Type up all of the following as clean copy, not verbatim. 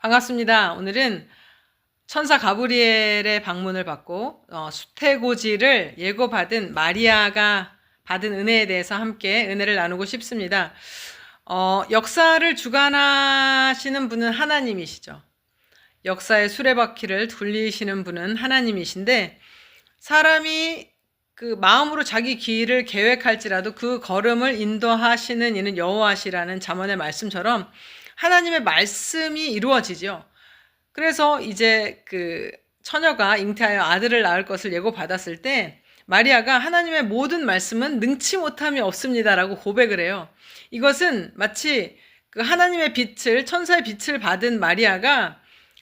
반갑습니다. 오늘은 천사 가브리엘의 방문을 받고 수태고지를 예고받은 마리아가 받은 은혜에 대해서 함께 은혜를 나누고 싶습니다. 역사를 주관하시는 분은 하나님이시죠. 역사의 수레바퀴를 굴리시는 분은 하나님이신데, 사람이 그 마음으로 자기 길을 계획할지라도 그 걸음을 인도하시는 이는 여호와시라는 잠언의 말씀처럼 하나님의 말씀이 이루어지죠. 그래서 이제 그 처녀가 잉태하여 아들을 낳을 것을 예고받았을 때 마리아가 하나님의 모든 말씀은 능치 못함이 없습니다라고 고백을 해요. 이것은 마치 그 하나님의 빛을, 천사의 빛을 받은 마리아가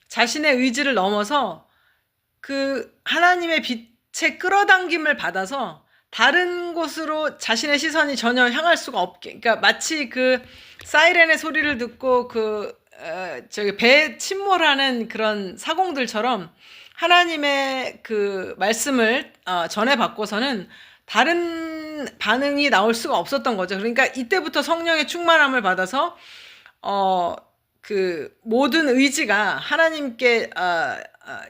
자신의 의지를 넘어서 그 하나님의 빛의 끌어당김을 받아서 다른 곳으로 자신의 시선이 전혀 향할 수가 없게, 그러니까 마치 그 사이렌의 소리를 듣고 저기 배에 침몰하는 그런 사공들처럼 하나님의 그 말씀을 전해받고서는 다른 반응이 나올 수가 없었던 거죠. 그러니까 이때부터 성령의 충만함을 받아서 그 모든 의지가 하나님께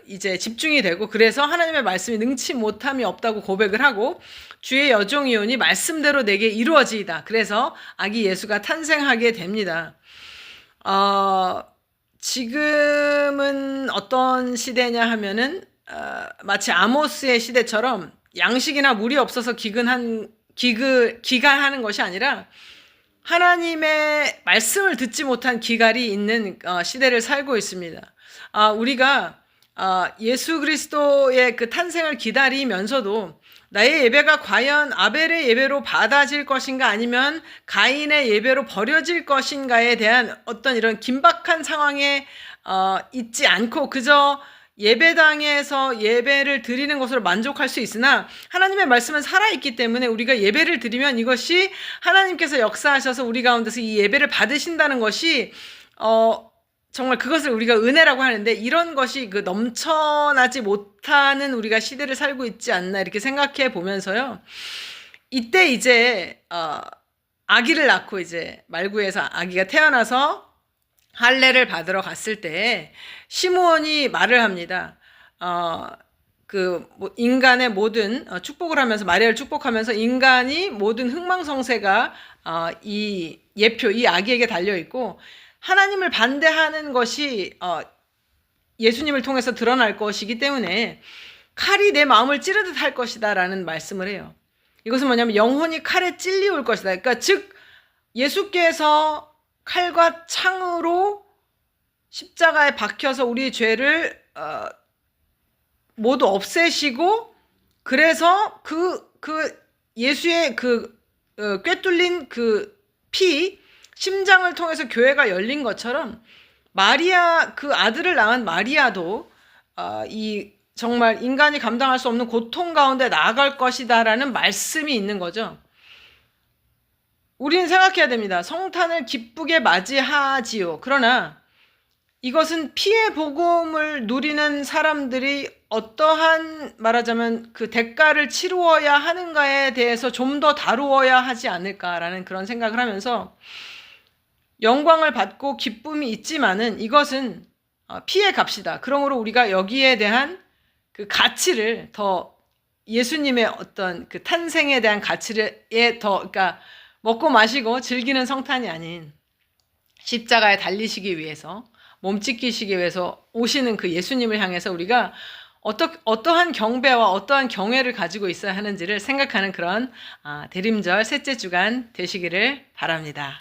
이제 집중이 되고, 그래서 하나님의 말씀이 능치 못함이 없다고 고백을 하고, 주의 여종이오니 말씀대로 내게 이루어지이다. 그래서 아기 예수가 탄생하게 됩니다. 지금은 어떤 시대냐 하면은 마치 아모스의 시대처럼 양식이나 물이 없어서 기간하는 것이 아니라 하나님의 말씀을 듣지 못한 기갈이 있는 시대를 살고 있습니다. 우리가 예수 그리스도의 그 탄생을 기다리면서도 나의 예배가 과연 아벨의 예배로 받아질 것인가 아니면 가인의 예배로 버려질 것인가에 대한 어떤 이런 긴박한 상황에 있지 않고 그저 예배당에서 예배를 드리는 것으로 만족할 수 있으나, 하나님의 말씀은 살아있기 때문에 우리가 예배를 드리면 이것이 하나님께서 역사하셔서 우리 가운데서 이 예배를 받으신다는 것이 정말 그것을 우리가 은혜라고 하는데, 이런 것이 그 넘쳐나지 못하는 우리가 시대를 살고 있지 않나 이렇게 생각해 보면서요. 이때 이제 아기를 낳고 이제 말구에서 아기가 태어나서 할례를 받으러 갔을 때 시므온이 말을 합니다. 인간의 모든 축복을 하면서, 마리아를 축복하면서 인간이 모든 흥망성쇠가 이 예표, 이 아기에게 달려 있고, 하나님을 반대하는 것이 예수님을 통해서 드러날 것이기 때문에 칼이 내 마음을 찌르듯 할 것이다 라는 말씀을 해요. 이것은 뭐냐면 영혼이 칼에 찔리올 것이다. 그러니까 즉 예수께서 칼과 창으로 십자가에 박혀서 우리 죄를 모두 없애시고, 그래서 그 예수의 꿰뚫린 그 피, 심장을 통해서 교회가 열린 것처럼 마리아, 그 아들을 낳은 마리아도 이 정말 인간이 감당할 수 없는 고통 가운데 나아갈 것이다 라는 말씀이 있는 거죠. 우리는 생각해야 됩니다. 성탄을 기쁘게 맞이하지요. 그러나 이것은 피의 복음을 누리는 사람들이 어떠한, 말하자면 그 대가를 치루어야 하는가에 대해서 좀 더 다루어야 하지 않을까라는 그런 생각을 하면서, 영광을 받고 기쁨이 있지만은 이것은 피의 값이다. 그러므로 우리가 여기에 대한 그 가치를 더, 예수님의 어떤 그 탄생에 대한 가치를 그러니까 먹고 마시고 즐기는 성탄이 아닌 십자가에 달리시기 위해서, 몸 찢기시기 위해서 오시는 그 예수님을 향해서 우리가 어떠한 경배와 어떠한 경외를 가지고 있어야 하는지를 생각하는 그런 대림절 셋째 주간 되시기를 바랍니다.